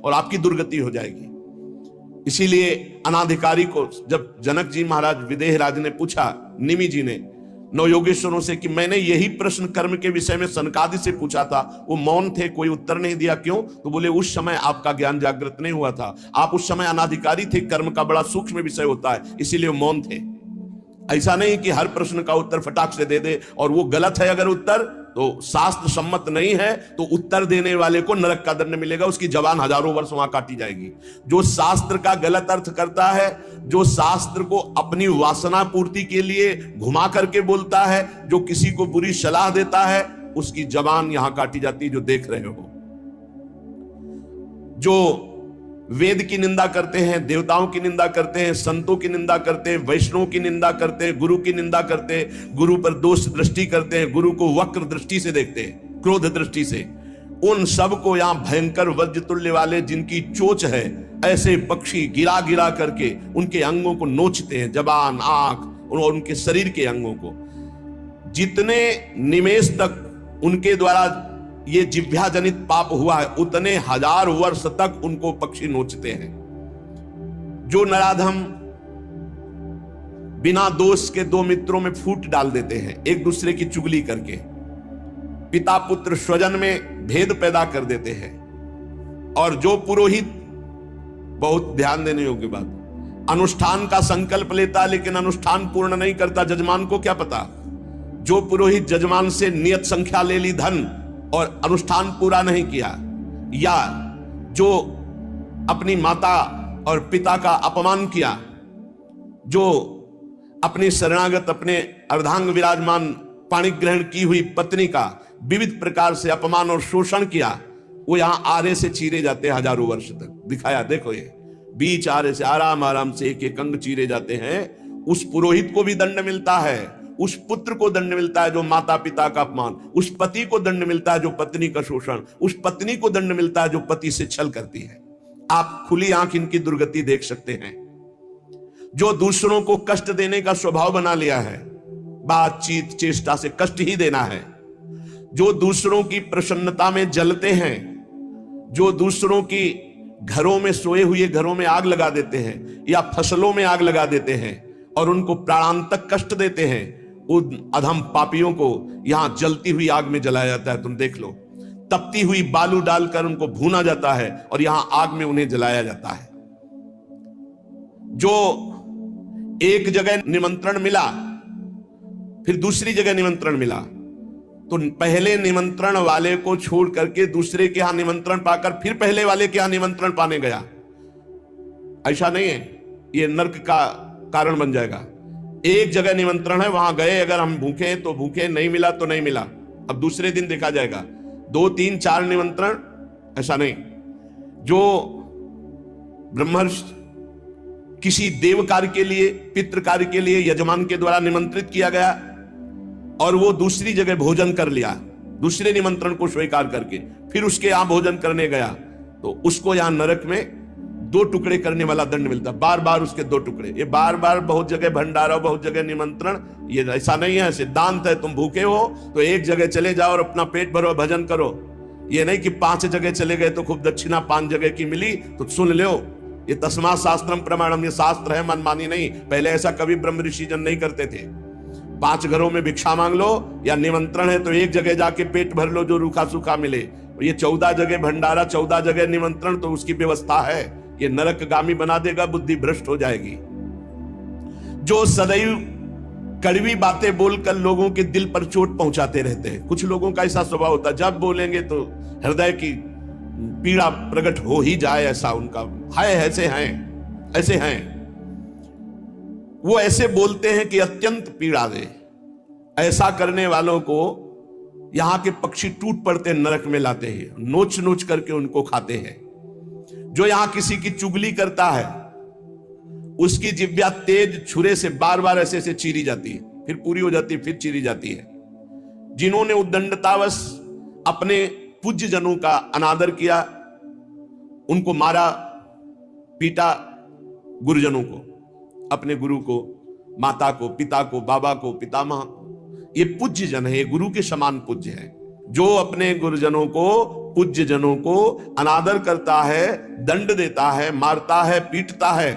और आपकी दुर्गति हो जाएगी। इसीलिए अनाधिकारी को जब जनक जी महाराज विदेह राज ने पूछा, निमि जी ने नौ योगेश्वरों से कि मैंने यही प्रश्न कर्म के विषय में सनकादि से पूछा था, वो मौन थे, कोई उत्तर नहीं दिया, क्यों? तो बोले उस समय आपका ज्ञान जागृत नहीं हुआ था, आप उस समय अनाधिकारी थे, कर्म का बड़ा सूक्ष्म विषय होता है, इसीलिए वो मौन थे। ऐसा नहीं कि हर प्रश्न का उत्तर फटाक से दे दे, और वो गलत है अगर उत्तर तो शास्त्र सम्मत नहीं है तो उत्तर देने वाले को नरक का दंड मिलेगा, उसकी जबान हजारों वर्ष वहां काटी जाएगी। जो शास्त्र का गलत अर्थ करता है, जो शास्त्र को अपनी वासना पूर्ति के लिए घुमा करके बोलता है, जो किसी को बुरी सलाह देता है, उसकी जबान यहां काटी जाती है, जो देख रहे हो। जो वेद की निंदा करते हैं, देवताओं की निंदा करते हैं, संतों की निंदा करते हैं, वैष्णव की निंदा करते हैं, गुरु की निंदा करते हैं, गुरु पर दोष दृष्टि करते हैं, गुरु को वक्र दृष्टि से देखते हैं, क्रोध दृष्टि से, उन सब को यहां भयंकर वज्र तुल्य वाले जिनकी चोंच है, ऐसे पक्षी गिरा गिरा करके उनके अंगों को नोचते हैं, जबान, आंख और उनके शरीर के अंगों को। जितने निमेष तक उनके द्वारा ये जिह्वा जनित पाप हुआ है, उतने हजार वर्ष तक उनको पक्षी नोचते हैं। जो नराधम बिना दोष के दो मित्रों में फूट डाल देते हैं, एक दूसरे की चुगली करके, पिता पुत्र स्वजन में भेद पैदा कर देते हैं, और जो पुरोहित, बहुत ध्यान देने योग्य बात, अनुष्ठान का संकल्प लेता लेकिन अनुष्ठान पूर्ण नहीं करता, जजमान को क्या पता? जो पुरोहित जजमान से नियत संख्या ले ली धन और अनुष्ठान पूरा नहीं किया, या जो अपनी माता और पिता का अपमान किया, जो अपनी शरणागत, अपने अर्धांग विराजमान पाणी ग्रहण की हुई पत्नी का विविध प्रकार से अपमान और शोषण किया, वो यहां आरे से चीरे जाते हैं हजारों वर्ष तक। दिखाया, देखो ये बीच आरे से आराम आराम से एक एक अंग चीरे जाते हैं। उस पुरोहित को भी दंड मिलता है, उस पुत्र को दंड मिलता है जो माता पिता का अपमान, उस पति को दंड मिलता है जो पत्नी का शोषण, उस पत्नी को दंड मिलता है जो पति से छल करती है। आप खुली आंख इनकी दुर्गति देख सकते हैं। जो दूसरों को कष्ट देने का स्वभाव बना लिया है, बातचीत चेष्टा से कष्ट ही देना है, जो दूसरों की प्रसन्नता में जलते हैं, जो दूसरों की घरों में, सोए हुए घरों में आग लगा देते हैं या फसलों में आग लगा देते हैं और उनको प्राणांतक कष्ट देते हैं, उन अधम पापियों को यहां जलती हुई आग में जलाया जाता है। तुम देख लो, तपती हुई बालू डालकर उनको भूना जाता है और यहां आग में उन्हें जलाया जाता है। जो एक जगह निमंत्रण मिला, फिर दूसरी जगह निमंत्रण मिला, तो पहले निमंत्रण वाले को छोड़ करके दूसरे के यहां निमंत्रण पाकर फिर पहले वाले के यहां निमंत्रण पाने गया। ऐसा नहीं है, यह नरक का कारण बन जाएगा। एक जगह निमंत्रण है, वहां गए, अगर हम भूखे हैं तो भूखे, नहीं मिला तो नहीं मिला, अब दूसरे दिन देखा जाएगा। 2 3 4 निमंत्रण, ऐसा नहीं। जो ब्रह्मर्षि किसी देव कार्य के लिए, पितृ कार्य के लिए यजमान के द्वारा निमंत्रित किया गया और वो दूसरी जगह भोजन कर लिया, दूसरे निमंत्रण को स्वीकार करके फिर उसके यहां भोजन करने गया, तो उसको यहां नरक में 2 टुकड़े करने वाला दंड मिलता, बार बार उसके 2 टुकड़े। ये बार बार बहुत जगह भंडारा, बहुत जगह निमंत्रण, ये ऐसा नहीं है, सिद्धांत है। तुम भूखे हो तो एक जगह चले जाओ और अपना पेट भरो, भजन करो। ये नहीं कि 5 जगह चले गए तो खूब दक्षिणा 5 जगह की मिली तो सुन लो। ये तस्मा शास्त्रम प्रमाणम, ये शास्त्र है, मनमानी नहीं। पहले ऐसा कभी ब्रह्म ऋषि जन नहीं करते थे। 5 घरों में भिक्षा मांग लो, या निमंत्रण है तो एक जगह जाके पेट भर लो जो रूखा सूखा मिले। ये 14 जगह भंडारा, 14 जगह निमंत्रण, तो उसकी व्यवस्था है। ये नरकगामी बना देगा, बुद्धि भ्रष्ट हो जाएगी। जो सदैव कड़वी बातें बोलकर लोगों के दिल पर चोट पहुंचाते रहते हैं, कुछ लोगों का ऐसा स्वभाव होता है, जब बोलेंगे तो हृदय की पीड़ा प्रकट हो ही जाए, ऐसा उनका है। ऐसे हैं वो, ऐसे बोलते हैं कि अत्यंत पीड़ा दे। ऐसा करने वालों को यहां के पक्षी टूट पड़ते नरक में लाते हैं, नोच नोच करके उनको खाते हैं। जो यहां किसी की चुगली करता है, उसकी जिह्वा तेज छुरे से बार बार ऐसे ऐसे चीरी जाती है, फिर पूरी हो जाती है, फिर चीरी जाती है। जिन्होंने उद्दंडतावश अपने पूज्य जनों का अनादर किया, उनको मारा, पीटा, गुरुजनों को, अपने गुरु को, माता को, पिता को, बाबा को, पितामह, ये पूज्य जन है, ये गुरु के समान पूज्य है। जो अपने गुरुजनों को, पूज्य जनों को अनादर करता है, दंड देता है, मारता है, पीटता है,